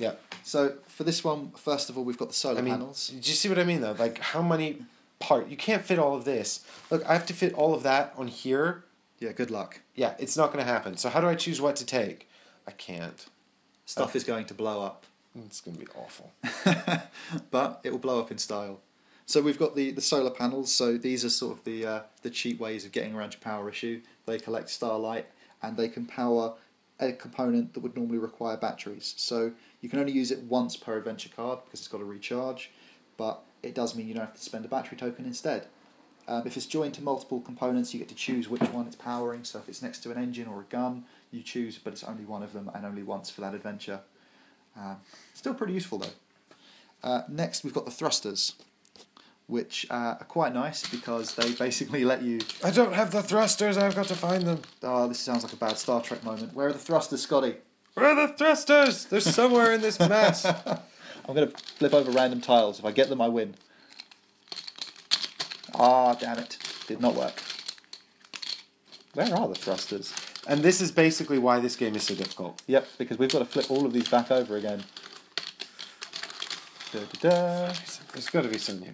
Yeah. So for this one, first of all, we've got the solar panels. Do you see what I mean though? Like how many parts? You can't fit all of this. Look, I have to fit all of that on here. Yeah, good luck. Yeah, it's not going to happen. So how do I choose what to take? I can't. Stuff is going to blow up. It's going to be awful. But it will blow up in style. So we've got the solar panels. So these are sort of the cheap ways of getting around your power issue. They collect starlight and they can power a component that would normally require batteries. So you can only use it once per adventure card because it's got to recharge, but it does mean you don't have to spend a battery token instead. If it's joined to multiple components, you get to choose which one it's powering. So if it's next to an engine or a gun, you choose, but it's only one of them and only once for that adventure. Still pretty useful though. Next we've got the thrusters, which are quite nice because they basically let you... I don't have the thrusters, I've got to find them. Oh, this sounds like a bad Star Trek moment. Where are the thrusters, Scotty? Where are the thrusters? They're somewhere in this mess. I'm going to flip over random tiles. If I get them, I win. Ah, damn it. Did not work. Where are the thrusters? And this is basically why this game is so difficult. Yep, because we've got to flip all of these back over again. Da-da-da. There's got to be some here.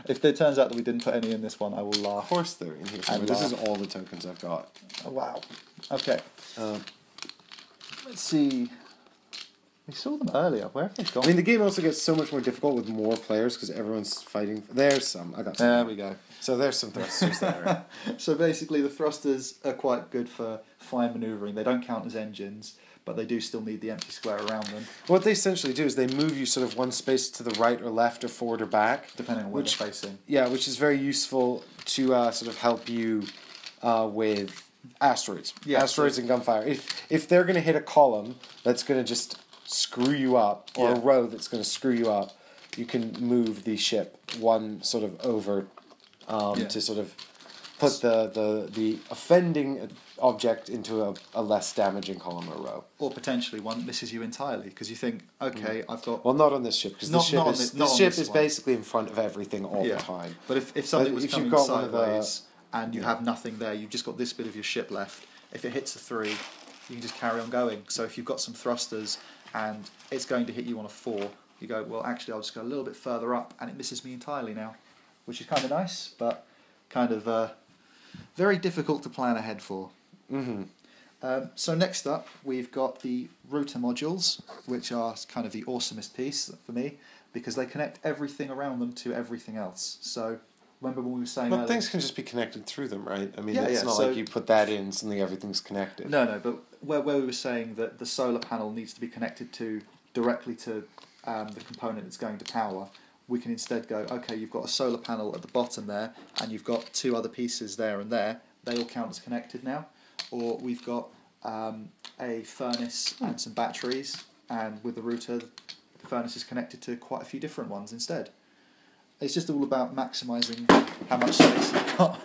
If it turns out that we didn't put any in this one, I will laugh. Of course they're in here somewhere. This is all the tokens I've got. Oh, wow. Okay. Let's see. We saw them earlier. Where have they gone? I mean, the game also gets so much more difficult with more players because everyone's fighting. There's some. I got some. There we go. So there's some thrusters there. So basically the thrusters are quite good for fine manoeuvring. They don't count as engines, but they do still need the empty square around them. What they essentially do is they move you sort of one space to the right or left or forward or back. Depending on where they're facing. Yeah, which is very useful to sort of help you with asteroids. Yeah, asteroids and gunfire. If they're going to hit a column that's going to just screw you up, or a row that's going to screw you up, you can move the ship one sort of over to sort of put the offending object into a less damaging column or row. Or potentially one misses you entirely because you think, okay, I've got... Well, not on this ship, because this ship is basically in front of everything all the time. But if something was coming sideways and you have nothing there, you've just got this bit of your ship left. If it hits a 3, you can just carry on going. So if you've got some thrusters and it's going to hit you on a 4, you go, well, actually, I'll just go a little bit further up, and it misses me entirely now, which is kind of nice, but kind of very difficult to plan ahead for. Mm-hmm. So next up, we've got the router modules, which are kind of the awesomest piece for me, because they connect everything around them to everything else. So remember when we were saying... But things can just be connected through them, right? I mean, Yeah, it's yeah, not so- like you put that in, suddenly everything's connected. No, but where we were saying that the solar panel needs to be connected directly to the component it's going to power, we can instead go, okay, you've got a solar panel at the bottom there, and you've got 2 other pieces there and there, they all count as connected now. Or we've got a furnace and some batteries, and with the router, the furnace is connected to quite a few different ones instead. It's just all about maximising how much space you've got.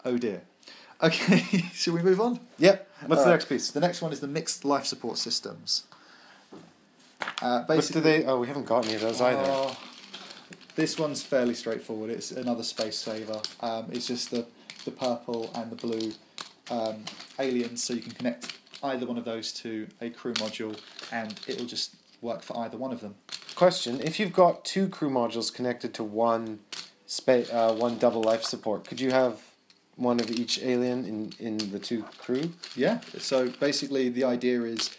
Oh dear. Okay, shall we move on? Yep. What's the next piece? The next one is the mixed life support systems. What do they... Oh, we haven't got any of those either. This one's fairly straightforward. It's another space saver. It's just the purple and the blue aliens, so you can connect either one of those to a crew module, and it'll just work for either one of them. Question: if you've got 2 crew modules connected to one double life support, could you have one of each alien in the 2 crew? Yeah. So basically, the idea is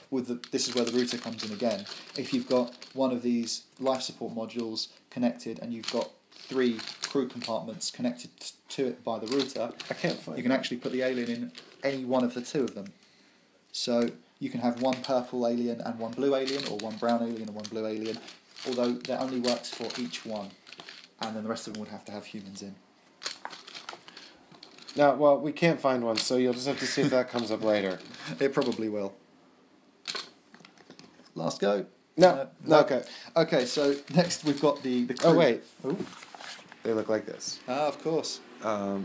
this is where the router comes in again. If you've got one of these life support modules connected, and you've got 3 crew compartments connected to it by the router, I can't find. You can actually put the alien in any one of the 2 of them. So you can have one purple alien and one blue alien, or one brown alien and one blue alien, although that only works for each one, and then the rest of them would have to have humans in. No, well, we can't find one, so you'll just have to see if that comes up later. It probably will. Last go. No. Okay. Okay, so next we've got the crew. Oh, wait. Ooh. They look like this. Ah, of course. There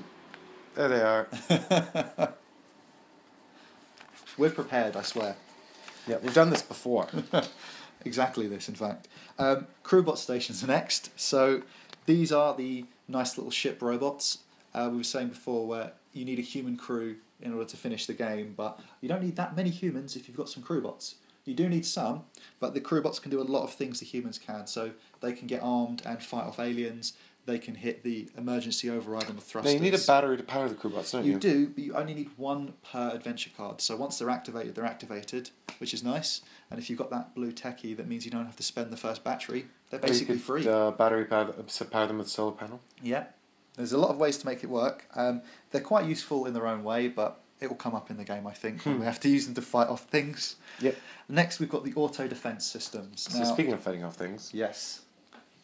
they are. We're prepared, I swear. Yeah, we've done this before. Exactly this, in fact. Crewbot stations are next. So these are the nice little ship robots. We were saying before where you need a human crew in order to finish the game, but you don't need that many humans if you've got some crew bots. You do need some, but the crew bots can do a lot of things the humans can. So they can get armed and fight off aliens. They can hit the emergency override on the thrusters. Now you need a battery to power the crew bots, don't you? You do, but you only need one per adventure card. So once they're activated, which is nice. And if you've got that blue techie, that means you don't have to spend the first battery. They're basically free. Battery power them with a solar panel. Yeah, there's a lot of ways to make it work. They're quite useful in their own way, but it will come up in the game, I think, when we have to use them to fight off things. Yep. Next, we've got the auto defense systems. So speaking of fighting off things, yes,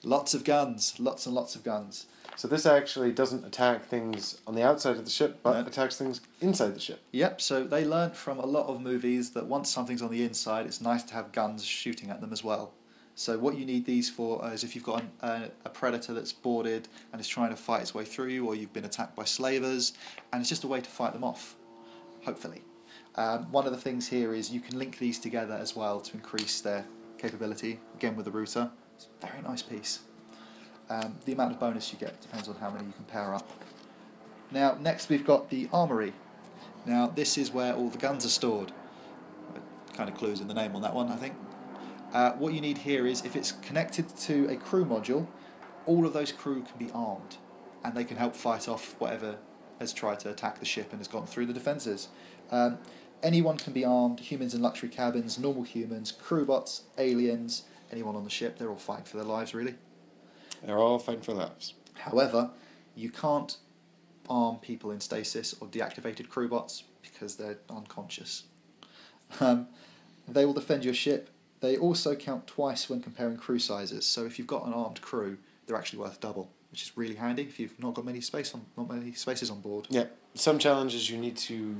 lots of guns, lots and lots of guns. So this actually doesn't attack things on the outside of the ship, but attacks things inside the ship. Yep, so they learnt from a lot of movies that once something's on the inside, it's nice to have guns shooting at them as well. So what you need these for is if you've got a predator that's boarded and is trying to fight its way through you, or you've been attacked by slavers, and it's just a way to fight them off, hopefully. One of the things here is you can link these together as well to increase their capability, again with the router. It's a very nice piece. The amount of bonus you get depends on how many you can pair up. Now, next we've got the armory. Now, this is where all the guns are stored. Kind of clues in the name on that one, I think. What you need here is, if it's connected to a crew module, all of those crew can be armed, and they can help fight off whatever has tried to attack the ship and has gone through the defences. Anyone can be armed, humans in luxury cabins, normal humans, crew bots, aliens, anyone on the ship, they're all fighting for their lives, really. They're all fighting for lives. However, you can't arm people in stasis or deactivated crew bots because they're unconscious. They will defend your ship. They also count twice when comparing crew sizes. So if you've got an armed crew, they're actually worth double, which is really handy if you've not got many spaces on board. Yeah, some challenges you need to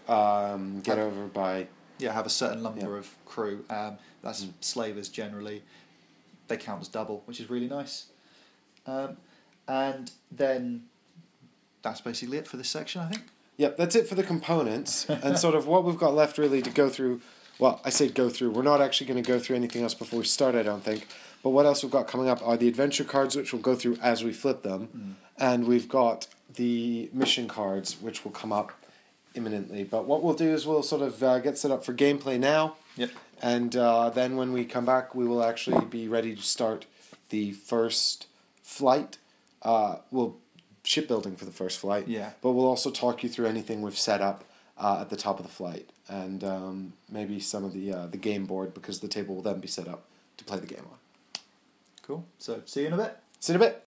get over by... Yeah, have a certain number of crew. That's slavers generally. They count as double, which is really nice. And then that's basically it for this section, I think. Yep, that's it for the components. And sort of what we've got left really to go through... Well, I say go through. We're not actually going to go through anything else before we start, I don't think. But what else we've got coming up are the adventure cards, which we'll go through as we flip them. And we've got the mission cards, which will come up imminently. But what we'll do is we'll sort of get set up for gameplay now. Yep. And then when we come back, we will actually be ready to start the first flight. We'll shipbuilding for the first flight. Yeah. But we'll also talk you through anything we've set up at the top of the flight. And maybe some of the game board, because the table will then be set up to play the game on. Cool. So, see you in a bit. See you in a bit.